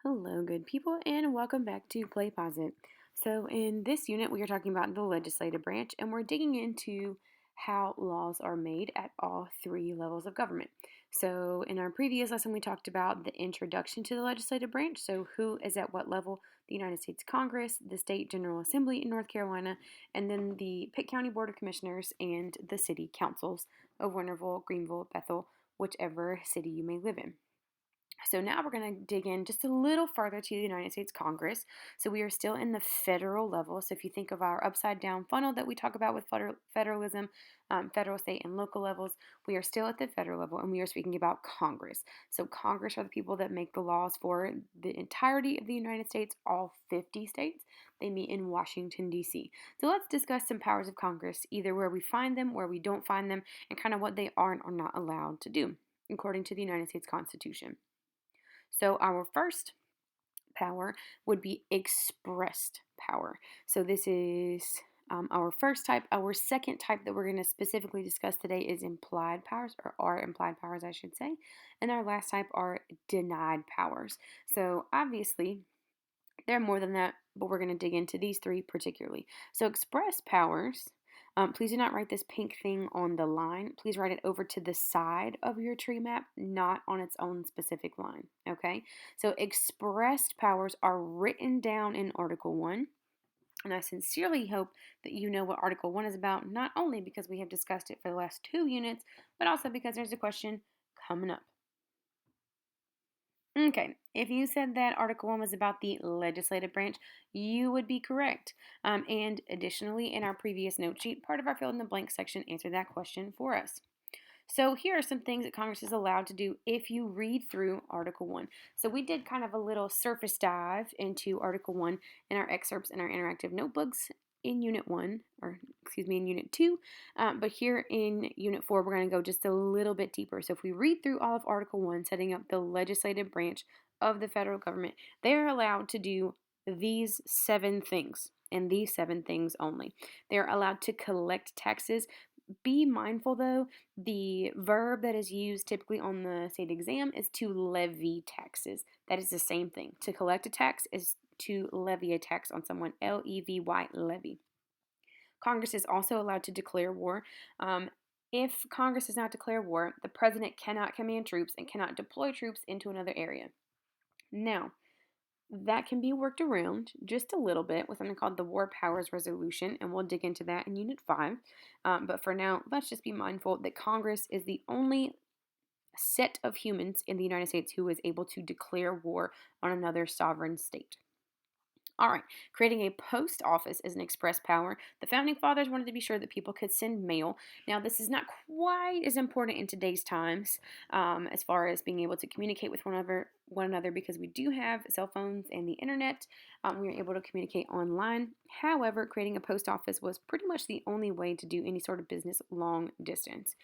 Hello, good people, and welcome back to Play Posit. So, in this unit, we are talking about the legislative branch, and we're digging into how laws are made at all three levels of government. So, in our previous lesson, we talked about the introduction to the legislative branch. So, who is at what level? The United States Congress, the State General Assembly in North Carolina, and then the Pitt County Board of Commissioners and the city councils of Winterville, Greenville, Bethel, whichever city you may live in. So now we're going to dig in just a little further to the United States Congress. So we are still in the federal level. So if you think of our upside down funnel that we talk about with federalism, federal, state, and local levels, we are still at the federal level and we are speaking about Congress. So Congress are the people that make the laws for the entirety of the United States, all 50 states. They meet in Washington, D.C. So let's discuss some powers of Congress, either where we find them, where we don't find them, and kind of what they are and are not allowed to do, according to the United States Constitution. So our first power would be expressed power. So this is our first type. Our second type that we're going to specifically discuss today is implied powers, or are implied powers, I should say. And our last type are denied powers. So obviously, there are more than that, but we're going to dig into these three particularly. So express powers. Please do not write this pink thing on the line. Please write it over to the side of your tree map, not on its own specific line. Okay? So expressed powers are written down in Article 1. And I sincerely hope that you know what Article 1 is about, not only because we have discussed it for the last 2 units, but also because there's a question coming up. Okay, if you said that Article 1 was about the legislative branch, you would be correct. And additionally, in our previous note sheet, part of our fill in the blank section answered that question for us. So here are some things that Congress is allowed to do if you read through Article 1. So we did kind of a little surface dive into Article 1 in our excerpts in our interactive notebooks in Unit 1, or excuse me, in Unit 2. But here in Unit 4, we're going to go just a little bit deeper. So if we read through all of Article 1, setting up the legislative branch of the federal government, they are allowed to do these 7 things, and these 7 things only. They're allowed to collect taxes. Be mindful though, the verb that is used typically on the state exam is to levy taxes. That is the same thing. To collect a tax is to levy a tax on someone. Levy, levy. Congress is also allowed to declare war. If Congress does not declare war, the president cannot command troops and cannot deploy troops into another area. Now, that can be worked around just a little bit with something called the War Powers Resolution, and we'll dig into that in Unit 5. But for now, let's just be mindful that Congress is the only set of humans in the United States who is able to declare war on another sovereign state. All right, creating a post office is an express power. The founding fathers wanted to be sure that people could send mail. Now, this is not quite as important in today's times as far as being able to communicate with one another because we do have cell phones and the internet. We are able to communicate online. However, creating a post office was pretty much the only way to do any sort of business long distance.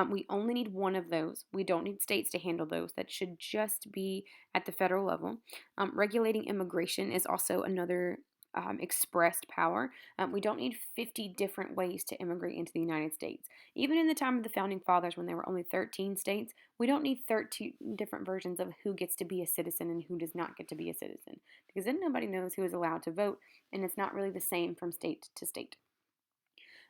We only need one of those. We don't need states to handle those. That should just be at the federal level. Regulating immigration is also another expressed power. We don't need 50 different ways to immigrate into the United States. Even in the time of the Founding Fathers, when there were only 13 states, we don't need 13 different versions of who gets to be a citizen and who does not get to be a citizen. Because then nobody knows who is allowed to vote, and it's not really the same from state to state.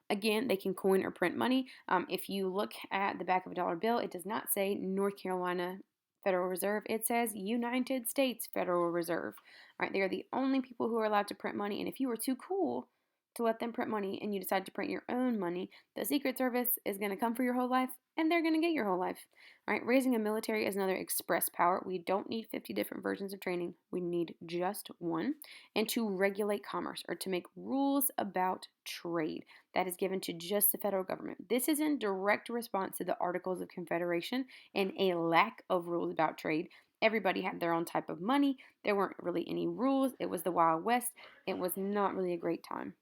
Again, they can coin or print money. If you look at the back of a dollar bill, it does not say North Carolina Federal Reserve. It says United States Federal Reserve. All right, they are the only people who are allowed to print money. And if you were too cool to let them print money and you decide to print your own money, the Secret Service is going to come for your whole life and they're going to get your whole life. All right, raising a military is another express power. We don't need 50 different versions of training. We need just one. And to regulate commerce or to make rules about trade. That is given to just the federal government. This is in direct response to the Articles of Confederation and a lack of rules about trade. Everybody had their own type of money. There weren't really any rules. It was the Wild West. It was not really a great time.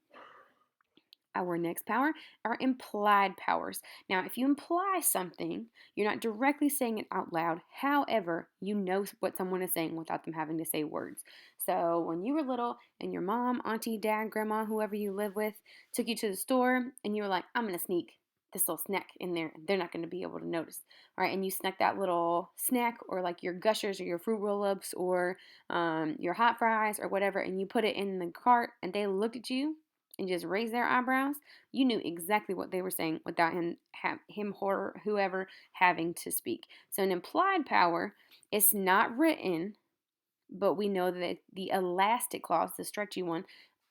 Our next power are implied powers. Now, if you imply something, you're not directly saying it out loud. However, you know what someone is saying without them having to say words. So, when you were little and your mom, auntie, dad, grandma, whoever you live with, took you to the store and you were like, I'm going to sneak, this little snack in there. They're not going to be able to notice. All right, and you snack that little snack or like your gushers or your fruit roll-ups or your hot fries or whatever, and you put it in the cart and they looked at you and just raised their eyebrows. You knew exactly what they were saying without him or whoever having to speak. So an implied power is not written, but we know that the elastic clause, the stretchy one,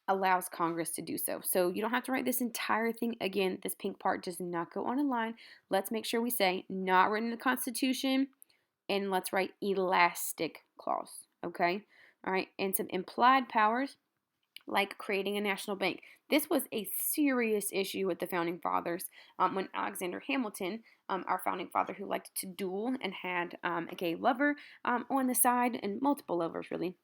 allows Congress to do so. So you don't have to write this entire thing again. This pink part does not go on a line. Let's make sure we say not written in the Constitution, and let's write elastic clause. Okay? All right. And some implied powers, like creating a national bank. This was a serious issue with the founding fathers when Alexander Hamilton, our founding father who liked to duel and had a gay lover on the side, and multiple lovers really,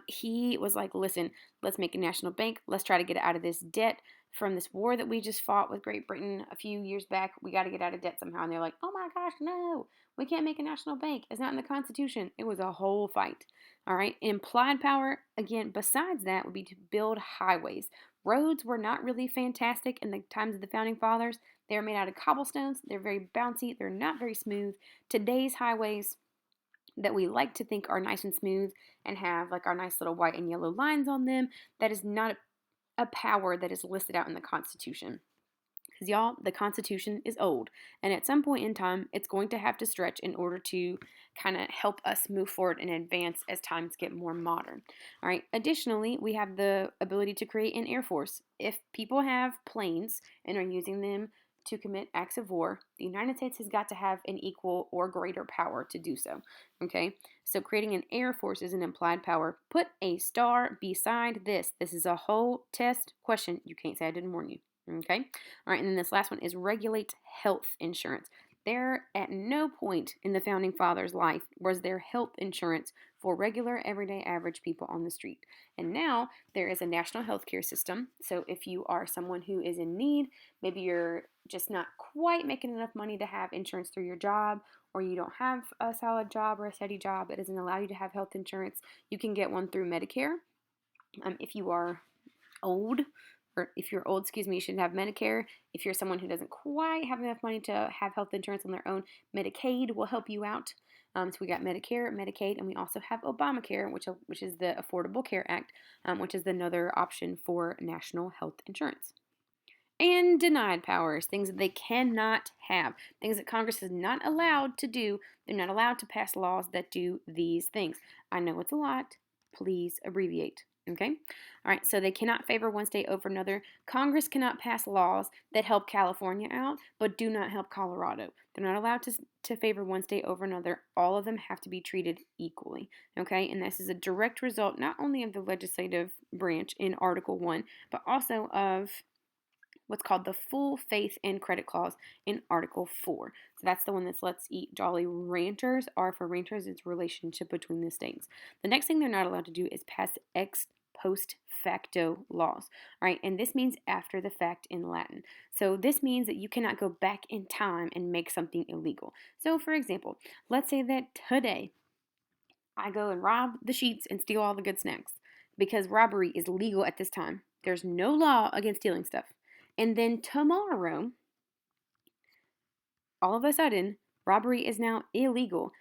he was like, listen, let's make a national bank. Let's try to get out of this debt from this war that we just fought with Great Britain a few years back. We got to get out of debt somehow. And they're like, oh my gosh, no, we can't make a national bank. It's not in the Constitution. It was a whole fight. All right. Implied power, again, besides that, would be to build highways. Roads were not really fantastic in the times of the founding fathers. They're made out of cobblestones. They're very bouncy. They're not very smooth. Today's highways that we like to think are nice and smooth and have like our nice little white and yellow lines on them, that is not a power that is listed out in the Constitution. Because, y'all, the Constitution is old, and at some point in time, it's going to have to stretch in order to kind of help us move forward and advance as times get more modern. All right, additionally, we have the ability to create an air force. If people have planes and are using them to commit acts of war, the United States has got to have an equal or greater power to do so. Okay, so creating an air force is an implied power. Put a star beside this. This is a whole test question. You can't say I didn't warn you. Okay, all right, and then this last one is regulate health insurance. There, at no point in the founding fathers' life was there health insurance for regular, everyday, average people on the street. And now there is a national health care system. So if you are someone who is in need, maybe you're just not quite making enough money to have insurance through your job, or you don't have a solid job or a steady job that doesn't allow you to have health insurance, you can get one through Medicare. If you are old, or if you're old, excuse me, you should have Medicare. If you're someone who doesn't quite have enough money to have health insurance on their own, Medicaid will help you out. So we got Medicare, Medicaid, and we also have Obamacare, which is the Affordable Care Act, which is another option for national health insurance. And denied powers, things that they cannot have, things that Congress is not allowed to do. They're not allowed to pass laws that do these things. I know it's a lot. Please abbreviate. Okay? All right, so they cannot favor one state over another. Congress cannot pass laws that help California out, but do not help Colorado. They're not allowed to favor one state over another. All of them have to be treated equally. Okay? And this is a direct result not only of the legislative branch in Article 1, but also of what's called the full faith and credit clause in Article 4. So that's the one that's let's eat jolly ranchers. R for ranters, it's relationship between the states. The next thing they're not allowed to do is pass ex post facto laws. All right, and this means after the fact in Latin. So this means that you cannot go back in time and make something illegal. So for example, let's say that today I go and rob the sheets and steal all the good snacks because robbery is legal at this time. There's no law against stealing stuff. And then tomorrow, all of a sudden, robbery is now illegal.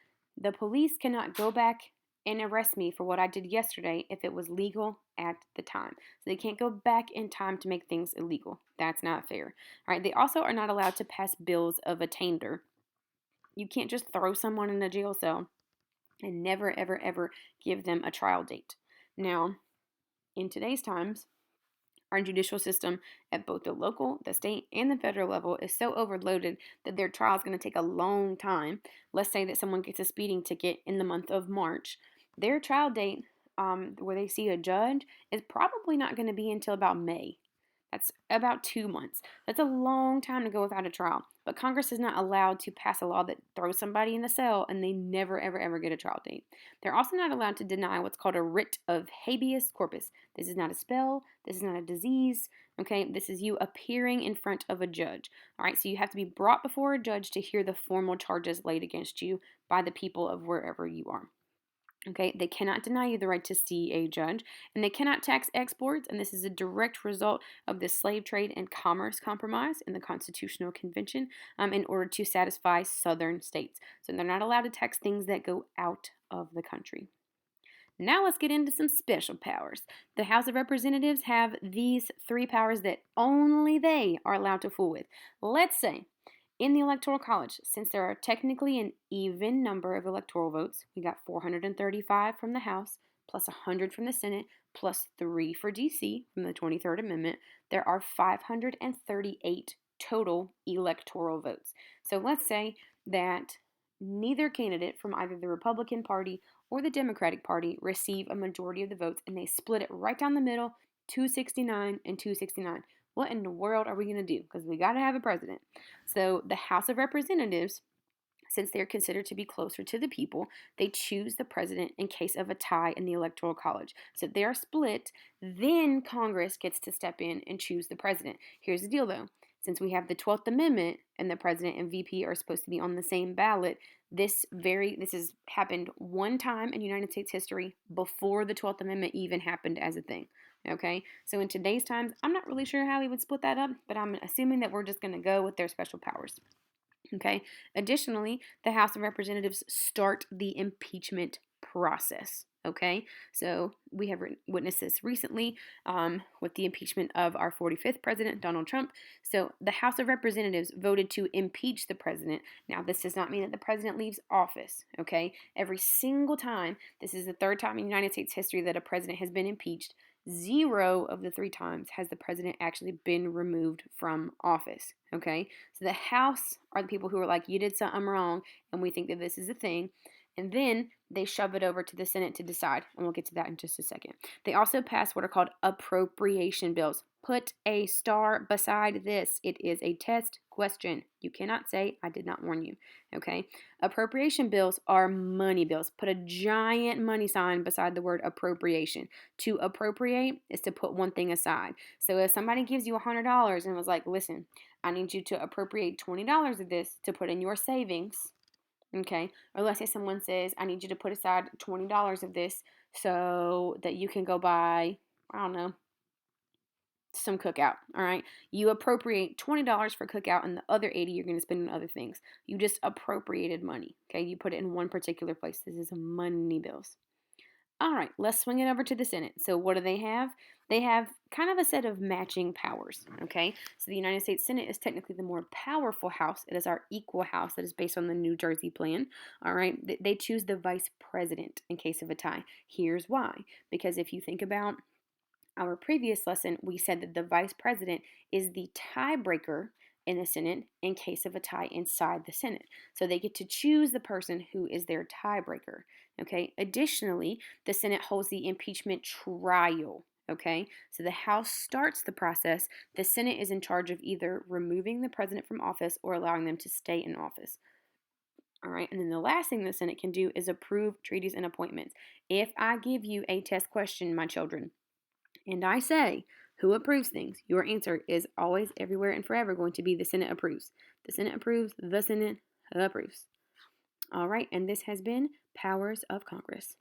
The police cannot go back and arrest me for what I did yesterday if it was legal at the time. So they can't go back in time to make things illegal. That's not fair. All right, they also are not allowed to pass bills of attainder. You can't just throw someone in a jail cell and never, ever, ever give them a trial date. Now, in today's times, our judicial system at both the local, the state, and the federal level is so overloaded that their trial is going to take a long time. Let's say that someone gets a speeding ticket in the month of March. Their trial date, where they see a judge, is probably not going to be until about May. That's about 2 months. That's a long time to go without a trial. But Congress is not allowed to pass a law that throws somebody in a cell and they never, ever, ever get a trial date. They're also not allowed to deny what's called a writ of habeas corpus. This is not a spell. This is not a disease. Okay, this is you appearing in front of a judge. All right, so you have to be brought before a judge to hear the formal charges laid against you by the people of wherever you are. Okay, they cannot deny you the right to see a judge, and they cannot tax exports, and this is a direct result of the Slave Trade and Commerce Compromise in the Constitutional Convention in order to satisfy southern states. So they're not allowed to tax things that go out of the country. Now let's get into some special powers. The House of Representatives have these three powers that only they are allowed to fool with. Let's say in the Electoral College, since there are technically an even number of electoral votes, we got 435 from the House, plus 100 from the Senate, plus 3 for DC from the 23rd Amendment, there are 538 total electoral votes. So let's say that neither candidate from either the Republican Party or the Democratic Party receive a majority of the votes and they split it right down the middle, 269 and 269. What in the world are we going to do? Because we got to have a president. So the House of Representatives, since they're considered to be closer to the people, they choose the president in case of a tie in the Electoral College. So if they are split, then Congress gets to step in and choose the president. Here's the deal though. Since we have the 12th Amendment and the president and VP are supposed to be on the same ballot, this has happened one time in United States history before the 12th Amendment even happened as a thing. Okay, so in today's times, I'm not really sure how we would split that up, but I'm assuming that we're just going to go with their special powers. Okay. Additionally, the House of Representatives start the impeachment process. Okay. So we have witnessed this recently with the impeachment of our 45th president, Donald Trump. So the House of Representatives voted to impeach the president. Now, this does not mean that the president leaves office. Okay. Every single time, this is the third time in United States history that a president has been impeached. 0 of the 3 times has the president actually been removed from office. Okay. So the House are the people who are like, you did something wrong, and we think that this is a thing. And then they shove it over to the Senate to decide, and we'll get to that in just a second. They also pass what are called appropriation bills. Put a star beside this. It is a test question. You cannot say, I did not warn you. Okay? Appropriation bills are money bills. Put a giant money sign beside the word appropriation. To appropriate is to put one thing aside. So if somebody gives you $100 and was like, listen, I need you to appropriate $20 of this to put in your savings. Okay. Or let's say someone says, I need you to put aside $20 of this so that you can go buy, I don't know, some cookout. All right. You appropriate $20 for cookout and the other 80 you're going to spend on other things. You just appropriated money. Okay. You put it in one particular place. This is money bills. All right, let's swing it over to the Senate. So what do they have? They have kind of a set of matching powers, okay? So the United States Senate is technically the more powerful house. It is our equal house that is based on the New Jersey plan, all right? They choose the vice president in case of a tie. Here's why. Because if you think about our previous lesson, we said that the vice president is the tiebreaker in the Senate in case of a tie inside the Senate. So they get to choose the person who is their tiebreaker. Okay. Additionally, the Senate holds the impeachment trial. Okay. So the House starts the process. The Senate is in charge of either removing the president from office or allowing them to stay in office. All right, and then the last thing the Senate can do is approve treaties and appointments. If I give you a test question, my children, and I say, who approves things? Your answer is always, everywhere, and forever going to be the Senate approves. The Senate approves, the Senate approves. All right, and this has been Powers of Congress.